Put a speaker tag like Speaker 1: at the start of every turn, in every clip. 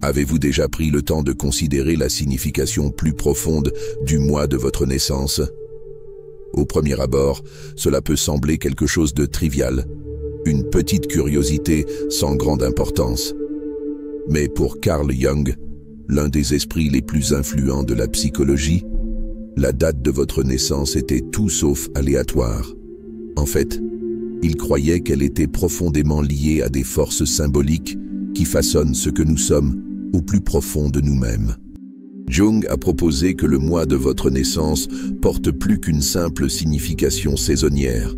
Speaker 1: Avez-vous déjà pris le temps de considérer la signification plus profonde du mois de votre naissance? Au premier abord, cela peut sembler quelque chose de trivial, une petite curiosité sans grande importance. Mais pour Carl Jung, l'un des esprits les plus influents de la psychologie, la date de votre naissance était tout sauf aléatoire. En fait, il croyait qu'elle était profondément liée à des forces symboliques qui façonnent ce que nous sommes au plus profond de nous-mêmes. Jung a proposé que le mois de votre naissance porte plus qu'une simple signification saisonnière.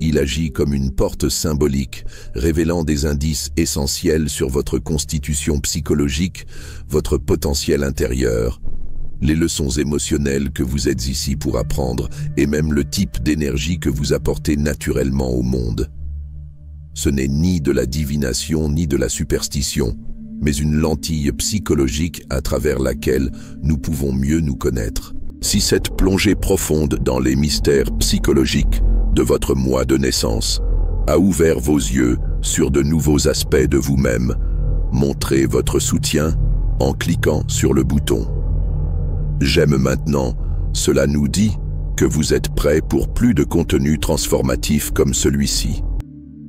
Speaker 1: Il agit comme une porte symbolique, révélant des indices essentiels sur votre constitution psychologique, votre potentiel intérieur, les leçons émotionnelles que vous êtes ici pour apprendre et même le type d'énergie que vous apportez naturellement au monde. Ce n'est ni de la divination ni de la superstition, mais une lentille psychologique à travers laquelle nous pouvons mieux nous connaître. Si cette plongée profonde dans les mystères psychologiques de votre mois de naissance a ouvert vos yeux sur de nouveaux aspects de vous-même, montrez votre soutien en cliquant sur le bouton « J'aime maintenant », cela nous dit que vous êtes prêt pour plus de contenu transformatif comme celui-ci.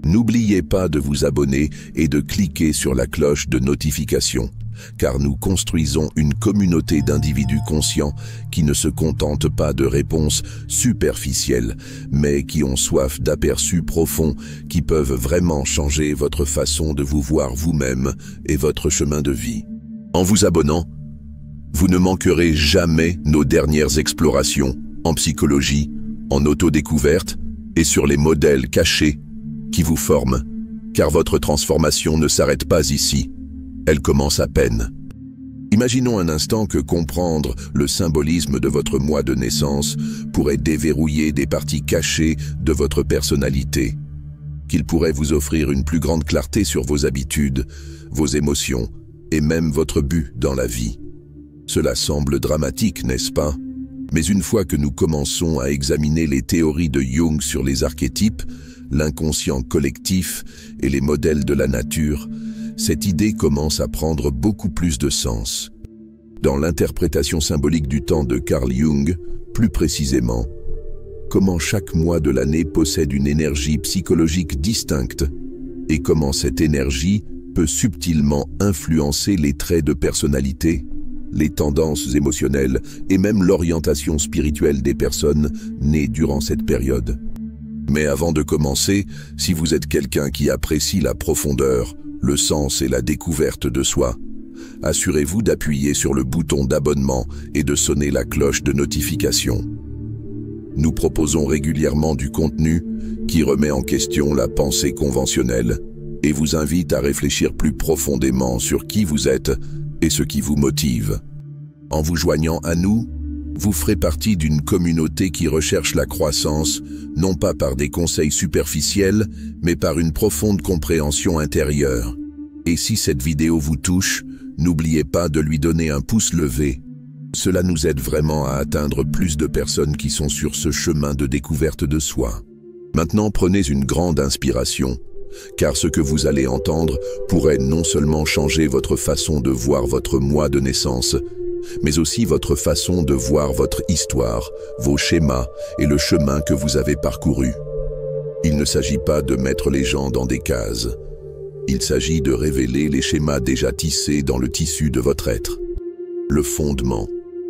Speaker 1: N'oubliez pas de vous abonner et de cliquer sur la cloche de notification, car nous construisons une communauté d'individus conscients qui ne se contentent pas de réponses superficielles, mais qui ont soif d'aperçus profonds qui peuvent vraiment changer votre façon de vous voir vous-même et votre chemin de vie. En vous abonnant, vous ne manquerez jamais nos dernières explorations en psychologie, en autodécouverte et sur les modèles cachés qui vous forment, car votre transformation ne s'arrête pas ici, elle commence à peine. Imaginons un instant que comprendre le symbolisme de votre mois de naissance pourrait déverrouiller des parties cachées de votre personnalité, qu'il pourrait vous offrir une plus grande clarté sur vos habitudes, vos émotions et même votre but dans la vie. Cela semble dramatique, n'est-ce pas? Mais une fois que nous commençons à examiner les théories de Jung sur les archétypes, l'inconscient collectif et les modèles de la nature, cette idée commence à prendre beaucoup plus de sens. Dans l'interprétation symbolique du temps de Carl Jung, plus précisément, comment chaque mois de l'année possède une énergie psychologique distincte et comment cette énergie peut subtilement influencer les traits de personnalité, les tendances émotionnelles et même l'orientation spirituelle des personnes nées durant cette période. Mais avant de commencer, si vous êtes quelqu'un qui apprécie la profondeur, le sens et la découverte de soi, assurez-vous d'appuyer sur le bouton d'abonnement et de sonner la cloche de notification. Nous proposons régulièrement du contenu qui remet en question la pensée conventionnelle et vous invite à réfléchir plus profondément sur qui vous êtes et ce qui vous motive. En vous joignant à nous, vous ferez partie d'une communauté qui recherche la croissance, non pas par des conseils superficiels, mais par une profonde compréhension intérieure. Et si cette vidéo vous touche, n'oubliez pas de lui donner un pouce levé. Cela nous aide vraiment à atteindre plus de personnes qui sont sur ce chemin de découverte de soi. Maintenant, prenez une grande inspiration, car ce que vous allez entendre pourrait non seulement changer votre façon de voir votre mois de naissance, mais aussi votre façon de voir votre histoire, vos schémas et le chemin que vous avez parcouru. Il ne s'agit pas de mettre les gens dans des cases. Il s'agit de révéler les schémas déjà tissés dans le tissu de votre être. Le fondement,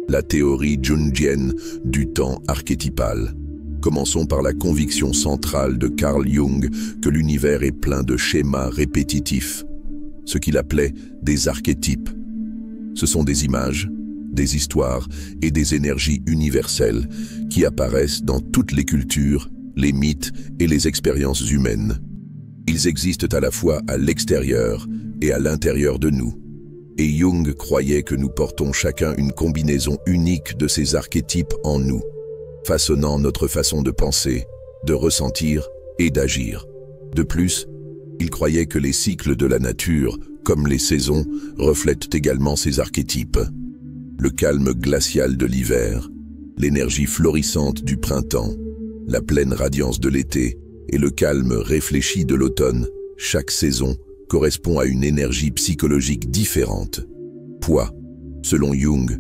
Speaker 1: la théorie jungienne du temps archétypal. Commençons par la conviction centrale de Carl Jung que l'univers est plein de schémas répétitifs, ce qu'il appelait des archétypes. Ce sont des images, des histoires et des énergies universelles qui apparaissent dans toutes les cultures, les mythes et les expériences humaines. Ils existent à la fois à l'extérieur et à l'intérieur de nous. Et Jung croyait que nous portons chacun une combinaison unique de ces archétypes en nous, façonnant notre façon de penser, de ressentir et d'agir. De plus, il croyait que les cycles de la nature, comme les saisons, reflètent également ces archétypes. Le calme glacial de l'hiver, l'énergie florissante du printemps, la pleine radiance de l'été et le calme réfléchi de l'automne, chaque saison correspond à une énergie psychologique différente. Poids. Selon Jung,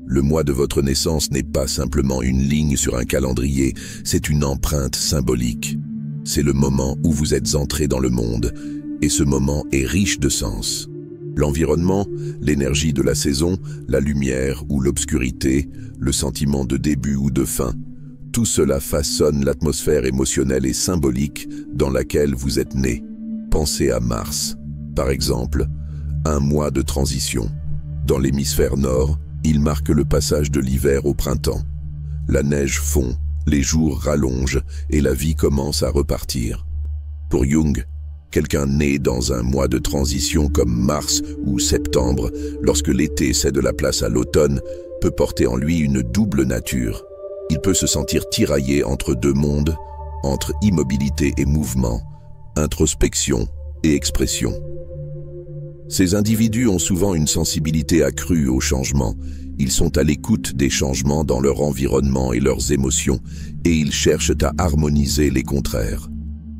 Speaker 1: le mois de votre naissance n'est pas simplement une ligne sur un calendrier, c'est une empreinte symbolique. C'est le moment où vous êtes entré dans le monde, et ce moment est riche de sens. L'environnement, l'énergie de la saison, la lumière ou l'obscurité, le sentiment de début ou de fin, tout cela façonne l'atmosphère émotionnelle et symbolique dans laquelle vous êtes né. Pensez à Mars, par exemple, un mois de transition. Dans l'hémisphère nord, il marque le passage de l'hiver au printemps. La neige fond, les jours rallongent et la vie commence à repartir. Pour Jung, quelqu'un né dans un mois de transition comme mars ou septembre, lorsque l'été cède la place à l'automne, peut porter en lui une double nature. Il peut se sentir tiraillé entre deux mondes, entre immobilité et mouvement, introspection et expression. Ces individus ont souvent une sensibilité accrue au changement. Ils sont à l'écoute des changements dans leur environnement et leurs émotions, et ils cherchent à harmoniser les contraires.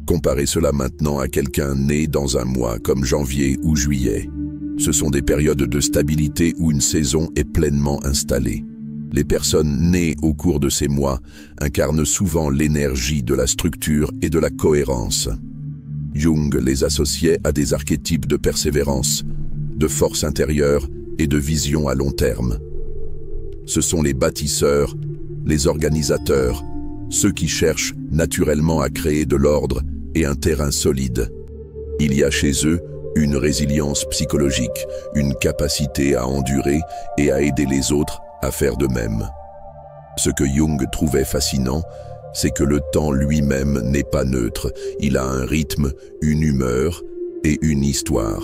Speaker 1: Comparez cela maintenant à quelqu'un né dans un mois comme janvier ou juillet. Ce sont des périodes de stabilité où une saison est pleinement installée. Les personnes nées au cours de ces mois incarnent souvent l'énergie de la structure et de la cohérence. Jung les associait à des archétypes de persévérance, de force intérieure et de vision à long terme. Ce sont les bâtisseurs, les organisateurs, ceux qui cherchent naturellement à créer de l'ordre et un terrain solide. Il y a chez eux une résilience psychologique, une capacité à endurer et à aider les autres à faire de même. Ce que Jung trouvait fascinant, c'est que le temps lui-même n'est pas neutre. Il a un rythme, une humeur et une histoire.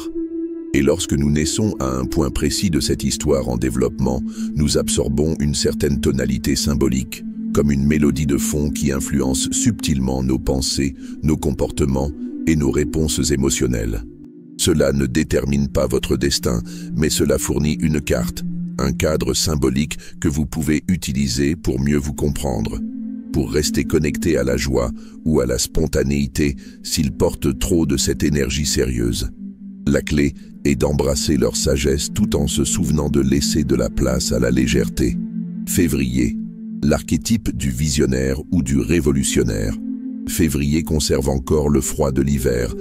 Speaker 1: Et lorsque nous naissons à un point précis de cette histoire en développement, nous absorbons une certaine tonalité symbolique, comme une mélodie de fond qui influence subtilement nos pensées, nos comportements et nos réponses émotionnelles. Cela ne détermine pas votre destin, mais cela fournit une carte, un cadre symbolique que vous pouvez utiliser pour mieux vous comprendre, pour rester connecté à la joie ou à la spontanéité s'ils portent trop de cette énergie sérieuse. La clé est d'embrasser leur sagesse tout en se souvenant de laisser de la place à la légèreté. Février, l'archétype du visionnaire ou du révolutionnaire. Février conserve encore le froid de l'hiver,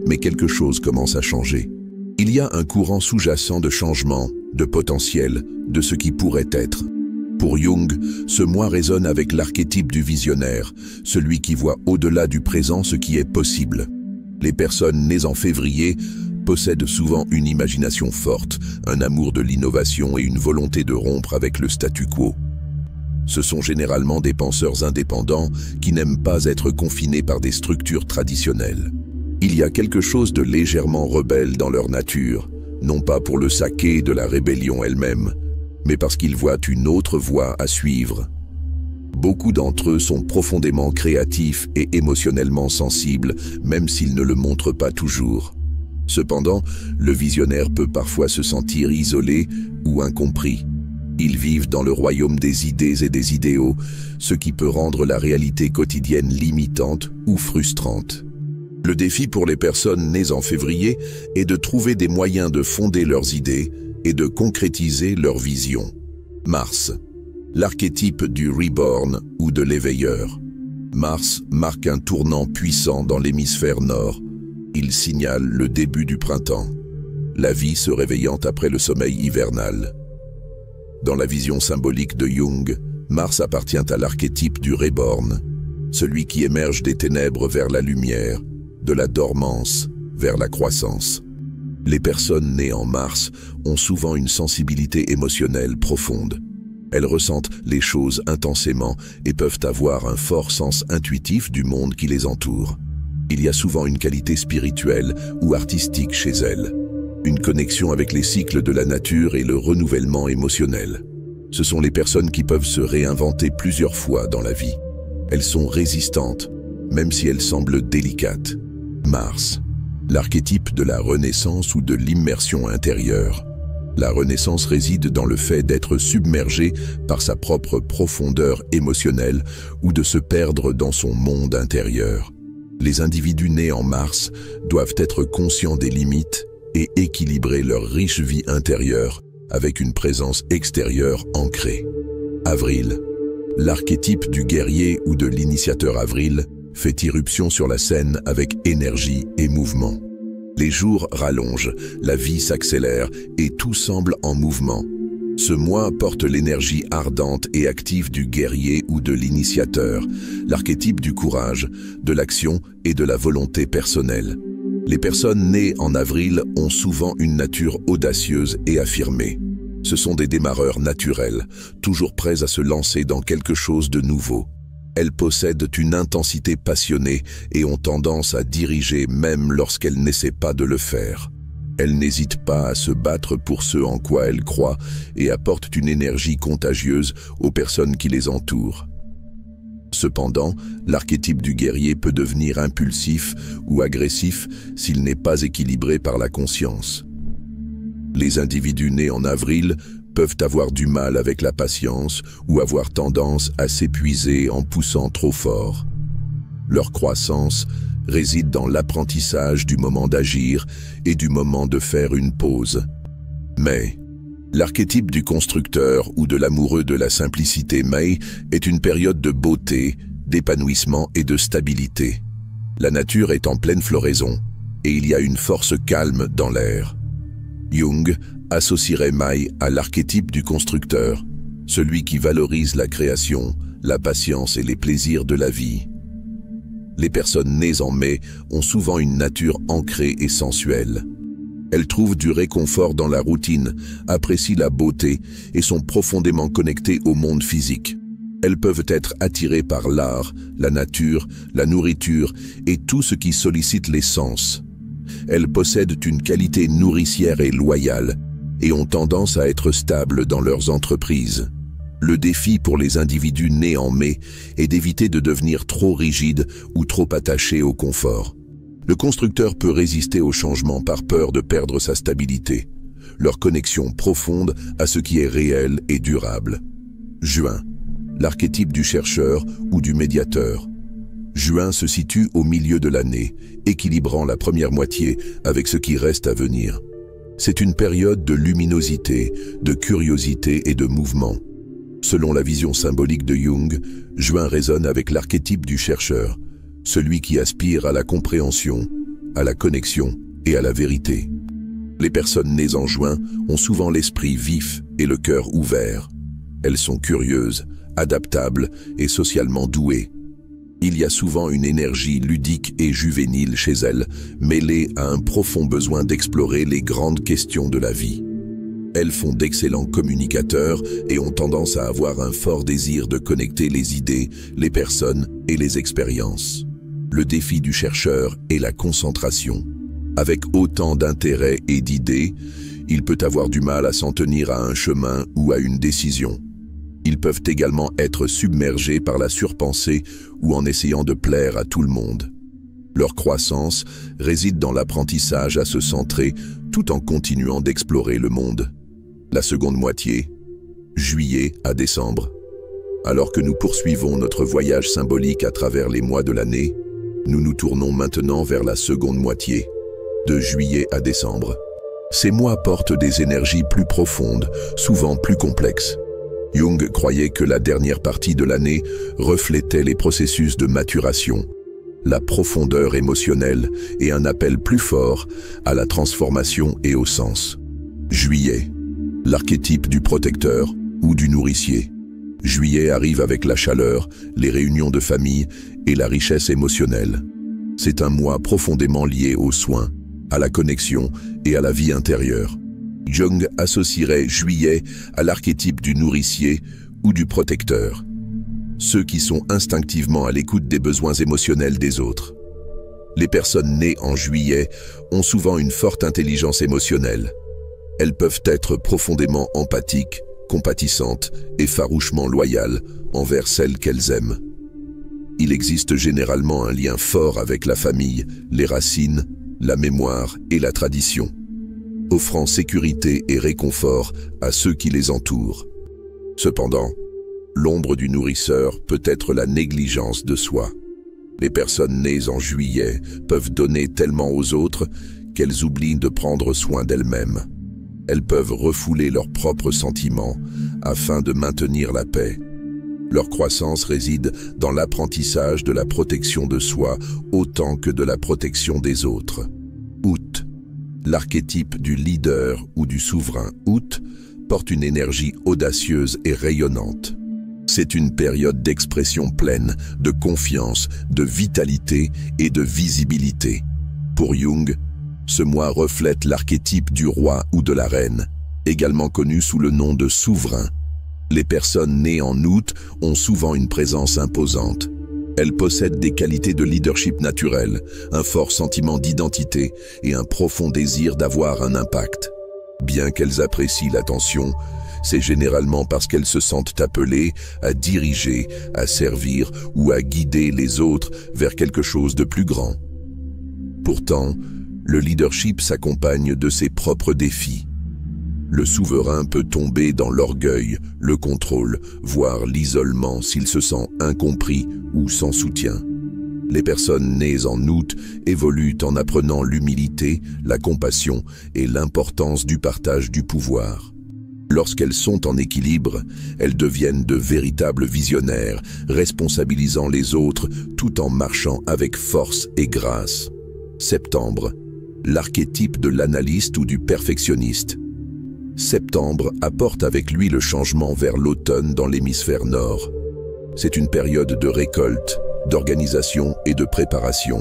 Speaker 1: mais quelque chose commence à changer. Il y a un courant sous-jacent de changement, de potentiel, de ce qui pourrait être. Pour Jung, ce mois résonne avec l'archétype du visionnaire, celui qui voit au-delà du présent ce qui est possible. Les personnes nées en février possèdent souvent une imagination forte, un amour de l'innovation et une volonté de rompre avec le statu quo. Ce sont généralement des penseurs indépendants qui n'aiment pas être confinés par des structures traditionnelles. Il y a quelque chose de légèrement rebelle dans leur nature, non pas pour le saké de la rébellion elle-même, mais parce qu'ils voient une autre voie à suivre. Beaucoup d'entre eux sont profondément créatifs et émotionnellement sensibles, même s'ils ne le montrent pas toujours. Cependant, le visionnaire peut parfois se sentir isolé ou incompris. Ils vivent dans le royaume des idées et des idéaux, ce qui peut rendre la réalité quotidienne limitante ou frustrante. Le défi pour les personnes nées en février est de trouver des moyens de fonder leurs idées et de concrétiser leur vision. Mars, l'archétype du reborn ou de l'éveilleur. Mars marque un tournant puissant dans l'hémisphère nord. Il signale le début du printemps, la vie se réveillant après le sommeil hivernal. Dans la vision symbolique de Jung, Mars appartient à l'archétype du reborn, celui qui émerge des ténèbres vers la lumière, de la dormance vers la croissance. Les personnes nées en Mars ont souvent une sensibilité émotionnelle profonde. Elles ressentent les choses intensément et peuvent avoir un fort sens intuitif du monde qui les entoure. Il y a souvent une qualité spirituelle ou artistique chez elles, une connexion avec les cycles de la nature et le renouvellement émotionnel. Ce sont les personnes qui peuvent se réinventer plusieurs fois dans la vie. Elles sont résistantes, même si elles semblent délicates. Mars, l'archétype de la renaissance ou de l'immersion intérieure. La renaissance réside dans le fait d'être submergé par sa propre profondeur émotionnelle ou de se perdre dans son monde intérieur. Les individus nés en Mars doivent être conscients des limites et équilibrer leur riche vie intérieure avec une présence extérieure ancrée. Avril. L'archétype du guerrier ou de l'initiateur Avril fait irruption sur la scène avec énergie et mouvement. Les jours rallongent, la vie s'accélère et tout semble en mouvement. Ce mois porte l'énergie ardente et active du guerrier ou de l'initiateur, l'archétype du courage, de l'action et de la volonté personnelle. Les personnes nées en avril ont souvent une nature audacieuse et affirmée. Ce sont des démarreurs naturels, toujours prêts à se lancer dans quelque chose de nouveau. Elles possèdent une intensité passionnée et ont tendance à diriger même lorsqu'elles n'essaient pas de le faire. Elles n'hésitent pas à se battre pour ce en quoi elles croient et apportent une énergie contagieuse aux personnes qui les entourent. Cependant, l'archétype du guerrier peut devenir impulsif ou agressif s'il n'est pas équilibré par la conscience. Les individus nés en avril peuvent avoir du mal avec la patience ou avoir tendance à s'épuiser en poussant trop fort. Leur croissance réside dans l'apprentissage du moment d'agir et du moment de faire une pause. Mais l'archétype du constructeur ou de l'amoureux de la simplicité Mai est une période de beauté, d'épanouissement et de stabilité. La nature est en pleine floraison et il y a une force calme dans l'air. Jung associerait Mai à l'archétype du constructeur, celui qui valorise la création, la patience et les plaisirs de la vie. Les personnes nées en mai ont souvent une nature ancrée et sensuelle. Elles trouvent du réconfort dans la routine, apprécient la beauté et sont profondément connectées au monde physique. Elles peuvent être attirées par l'art, la nature, la nourriture et tout ce qui sollicite les sens. Elles possèdent une qualité nourricière et loyale et ont tendance à être stables dans leurs entreprises. Le défi pour les individus nés en mai est d'éviter de devenir trop rigides ou trop attachés au confort. Le constructeur peut résister au changement par peur de perdre sa stabilité, leur connexion profonde à ce qui est réel et durable. Juin, l'archétype du chercheur ou du médiateur. Juin se situe au milieu de l'année, équilibrant la première moitié avec ce qui reste à venir. C'est une période de luminosité, de curiosité et de mouvement. Selon la vision symbolique de Jung, Juin résonne avec l'archétype du chercheur, celui qui aspire à la compréhension, à la connexion et à la vérité. Les personnes nées en juin ont souvent l'esprit vif et le cœur ouvert. Elles sont curieuses, adaptables et socialement douées. Il y a souvent une énergie ludique et juvénile chez elles, mêlée à un profond besoin d'explorer les grandes questions de la vie. Elles font d'excellents communicateurs et ont tendance à avoir un fort désir de connecter les idées, les personnes et les expériences. Le défi du chercheur est la concentration. Avec autant d'intérêts et d'idées, il peut avoir du mal à s'en tenir à un chemin ou à une décision. Ils peuvent également être submergés par la surpensée ou en essayant de plaire à tout le monde. Leur croissance réside dans l'apprentissage à se centrer tout en continuant d'explorer le monde. La seconde moitié, juillet à décembre. Alors que nous poursuivons notre voyage symbolique à travers les mois de l'année, nous nous tournons maintenant vers la seconde moitié, de juillet à décembre. Ces mois portent des énergies plus profondes, souvent plus complexes. Jung croyait que la dernière partie de l'année reflétait les processus de maturation, la profondeur émotionnelle et un appel plus fort à la transformation et au sens. Juillet, l'archétype du protecteur ou du nourricier. Juillet arrive avec la chaleur, les réunions de famille et la richesse émotionnelle. C'est un mois profondément lié aux soins, à la connexion et à la vie intérieure. Jung associerait juillet à l'archétype du nourricier ou du protecteur, ceux qui sont instinctivement à l'écoute des besoins émotionnels des autres. Les personnes nées en juillet ont souvent une forte intelligence émotionnelle. Elles peuvent être profondément empathiques, compatissantes et farouchement loyales envers celles qu'elles aiment. Il existe généralement un lien fort avec la famille, les racines, la mémoire et la tradition, offrant sécurité et réconfort à ceux qui les entourent. Cependant, l'ombre du nourrisseur peut être la négligence de soi. Les personnes nées en juillet peuvent donner tellement aux autres qu'elles oublient de prendre soin d'elles-mêmes. Elles peuvent refouler leurs propres sentiments afin de maintenir la paix. Leur croissance réside dans l'apprentissage de la protection de soi autant que de la protection des autres. Août. L'archétype du leader ou du souverain Août porte une énergie audacieuse et rayonnante. C'est une période d'expression pleine, de confiance, de vitalité et de visibilité. Pour Jung, ce mois reflète l'archétype du roi ou de la reine, également connu sous le nom de souverain. Les personnes nées en août ont souvent une présence imposante. Elles possèdent des qualités de leadership naturel, un fort sentiment d'identité et un profond désir d'avoir un impact. Bien qu'elles apprécient l'attention, c'est généralement parce qu'elles se sentent appelées à diriger, à servir ou à guider les autres vers quelque chose de plus grand. Pourtant, le leadership s'accompagne de ses propres défis. Le souverain peut tomber dans l'orgueil, le contrôle, voire l'isolement s'il se sent incompris ou sans soutien. Les personnes nées en août évoluent en apprenant l'humilité, la compassion et l'importance du partage du pouvoir. Lorsqu'elles sont en équilibre, elles deviennent de véritables visionnaires, responsabilisant les autres tout en marchant avec force et grâce. Septembre, l'archétype de l'analyste ou du perfectionniste. Septembre apporte avec lui le changement vers l'automne dans l'hémisphère nord. C'est une période de récolte, d'organisation et de préparation.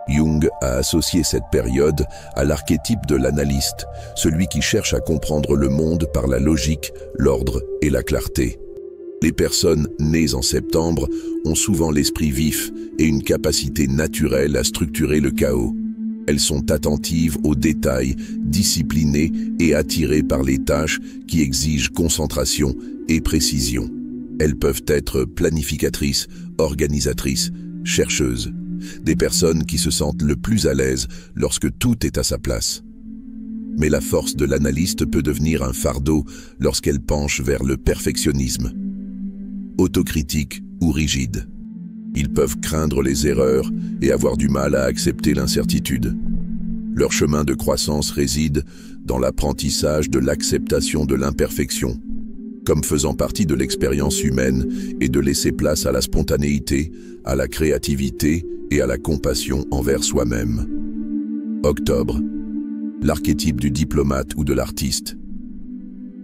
Speaker 1: Jung a associé cette période à l'archétype de l'analyste, celui qui cherche à comprendre le monde par la logique, l'ordre et la clarté. Les personnes nées en septembre ont souvent l'esprit vif et une capacité naturelle à structurer le chaos. Elles sont attentives aux détails, disciplinées et attirées par les tâches qui exigent concentration et précision. Elles peuvent être planificatrices, organisatrices, chercheuses, des personnes qui se sentent le plus à l'aise lorsque tout est à sa place. Mais la force de l'analyste peut devenir un fardeau lorsqu'elle penche vers le perfectionnisme. Autocritique ou rigide. Ils peuvent craindre les erreurs et avoir du mal à accepter l'incertitude. Leur chemin de croissance réside dans l'apprentissage de l'acceptation de l'imperfection, comme faisant partie de l'expérience humaine et de laisser place à la spontanéité, à la créativité et à la compassion envers soi-même. Octobre, l'archétype du diplomate ou de l'artiste.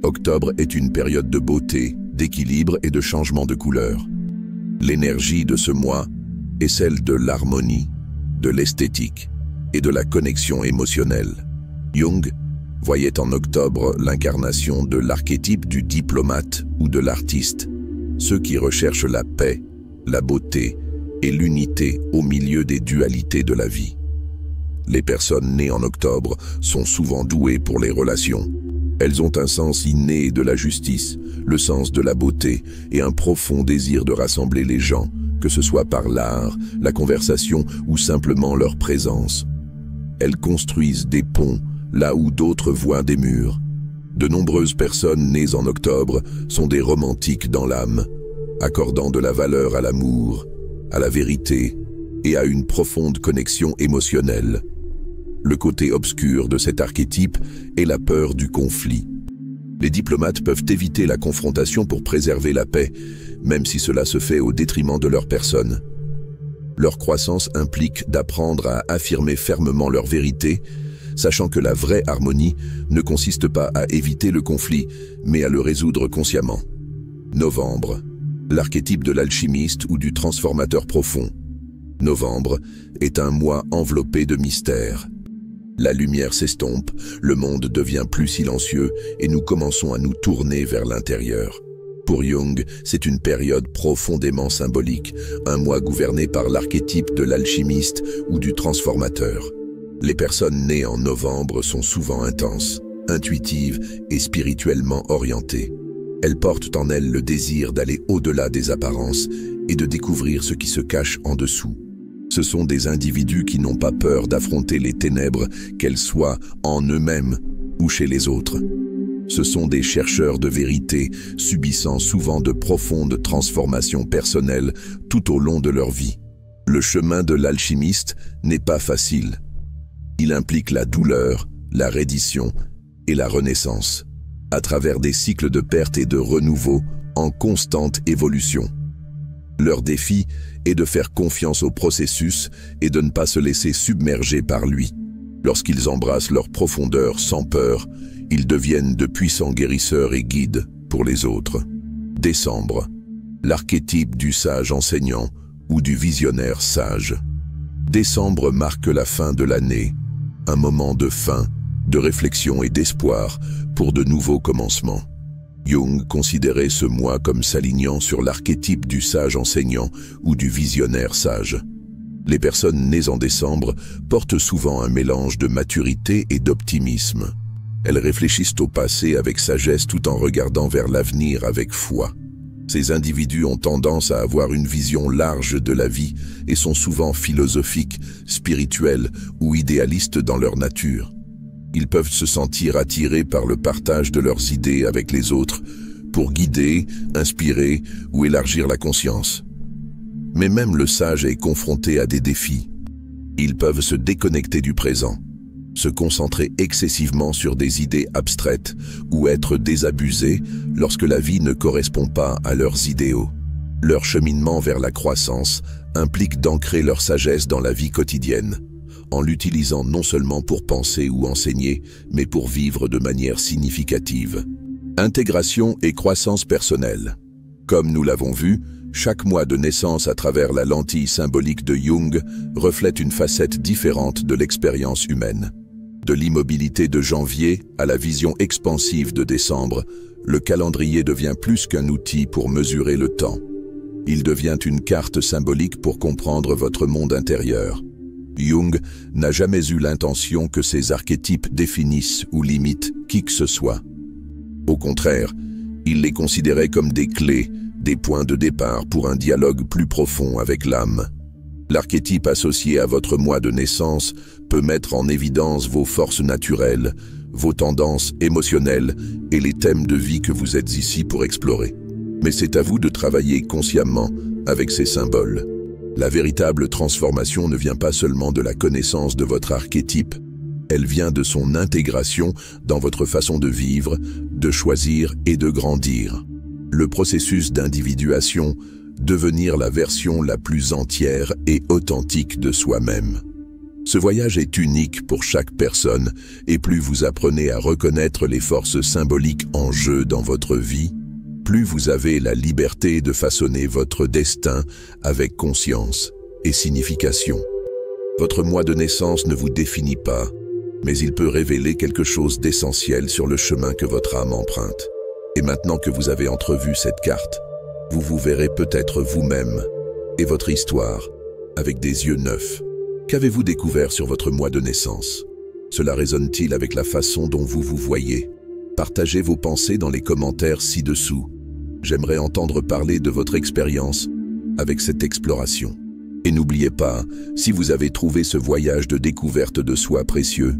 Speaker 1: Octobre est une période de beauté, d'équilibre et de changement de couleur. L'énergie de ce mois est celle de l'harmonie, de l'esthétique et de la connexion émotionnelle. Jung voyait en octobre l'incarnation de l'archétype du diplomate ou de l'artiste, ceux qui recherchent la paix, la beauté et l'unité au milieu des dualités de la vie. Les personnes nées en octobre sont souvent douées pour les relations. Elles ont un sens inné de la justice, le sens de la beauté et un profond désir de rassembler les gens, que ce soit par l'art, la conversation ou simplement leur présence. Elles construisent des ponts là où d'autres voient des murs. De nombreuses personnes nées en octobre sont des romantiques dans l'âme, accordant de la valeur à l'amour, à la vérité et à une profonde connexion émotionnelle. Le côté obscur de cet archétype est la peur du conflit. Les diplomates peuvent éviter la confrontation pour préserver la paix, même si cela se fait au détriment de leur personne. Leur croissance implique d'apprendre à affirmer fermement leur vérité, sachant que la vraie harmonie ne consiste pas à éviter le conflit, mais à le résoudre consciemment. Novembre, l'archétype de l'alchimiste ou du transformateur profond. Novembre est un mois enveloppé de mystères. La lumière s'estompe, le monde devient plus silencieux et nous commençons à nous tourner vers l'intérieur. Pour Jung, c'est une période profondément symbolique, un mois gouverné par l'archétype de l'alchimiste ou du transformateur. Les personnes nées en novembre sont souvent intenses, intuitives et spirituellement orientées. Elles portent en elles le désir d'aller au-delà des apparences et de découvrir ce qui se cache en dessous. Ce sont des individus qui n'ont pas peur d'affronter les ténèbres, qu'elles soient en eux-mêmes ou chez les autres. Ce sont des chercheurs de vérité, subissant souvent de profondes transformations personnelles tout au long de leur vie. Le chemin de l'alchimiste n'est pas facile. Il implique la douleur, la reddition et la renaissance, à travers des cycles de perte et de renouveau en constante évolution. Leur défi est de faire confiance au processus et de ne pas se laisser submerger par lui. Lorsqu'ils embrassent leur profondeur sans peur, ils deviennent de puissants guérisseurs et guides pour les autres. Décembre, l'archétype du sage enseignant ou du visionnaire sage. Décembre marque la fin de l'année, un moment de fin, de réflexion et d'espoir pour de nouveaux commencements. Jung considérait ce mois comme s'alignant sur l'archétype du sage enseignant ou du visionnaire sage. Les personnes nées en décembre portent souvent un mélange de maturité et d'optimisme. Elles réfléchissent au passé avec sagesse tout en regardant vers l'avenir avec foi. Ces individus ont tendance à avoir une vision large de la vie et sont souvent philosophiques, spirituels ou idéalistes dans leur nature. Ils peuvent se sentir attirés par le partage de leurs idées avec les autres pour guider, inspirer ou élargir la conscience. Mais même le sage est confronté à des défis. Ils peuvent se déconnecter du présent, se concentrer excessivement sur des idées abstraites ou être désabusés lorsque la vie ne correspond pas à leurs idéaux. Leur cheminement vers la croissance implique d'ancrer leur sagesse dans la vie quotidienne, en l'utilisant non seulement pour penser ou enseigner, mais pour vivre de manière significative. Intégration et croissance personnelle. Comme nous l'avons vu, chaque mois de naissance à travers la lentille symbolique de Jung reflète une facette différente de l'expérience humaine. De l'immobilité de janvier à la vision expansive de décembre, le calendrier devient plus qu'un outil pour mesurer le temps. Il devient une carte symbolique pour comprendre votre monde intérieur. Jung n'a jamais eu l'intention que ces archétypes définissent ou limitent qui que ce soit. Au contraire, il les considérait comme des clés, des points de départ pour un dialogue plus profond avec l'âme. L'archétype associé à votre mois de naissance peut mettre en évidence vos forces naturelles, vos tendances émotionnelles et les thèmes de vie que vous êtes ici pour explorer. Mais c'est à vous de travailler consciemment avec ces symboles. La véritable transformation ne vient pas seulement de la connaissance de votre archétype, elle vient de son intégration dans votre façon de vivre, de choisir et de grandir. Le processus d'individuation, devenir la version la plus entière et authentique de soi-même. Ce voyage est unique pour chaque personne et plus vous apprenez à reconnaître les forces symboliques en jeu dans votre vie, plus vous avez la liberté de façonner votre destin avec conscience et signification. Votre mois de naissance ne vous définit pas, mais il peut révéler quelque chose d'essentiel sur le chemin que votre âme emprunte. Et maintenant que vous avez entrevu cette carte, vous vous verrez peut-être vous-même et votre histoire avec des yeux neufs. Qu'avez-vous découvert sur votre mois de naissance? Cela résonne-t-il avec la façon dont vous vous voyez? Partagez vos pensées dans les commentaires ci-dessous. J'aimerais entendre parler de votre expérience avec cette exploration. Et n'oubliez pas, si vous avez trouvé ce voyage de découverte de soi précieux,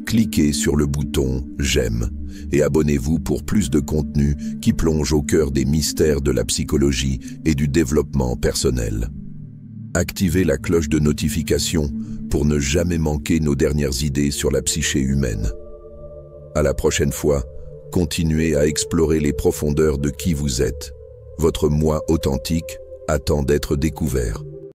Speaker 1: cliquez sur le bouton « J'aime » et abonnez-vous pour plus de contenu qui plonge au cœur des mystères de la psychologie et du développement personnel. Activez la cloche de notification pour ne jamais manquer nos dernières idées sur la psyché humaine. À la prochaine fois, continuez à explorer les profondeurs de qui vous êtes. Votre moi authentique attend d'être découvert.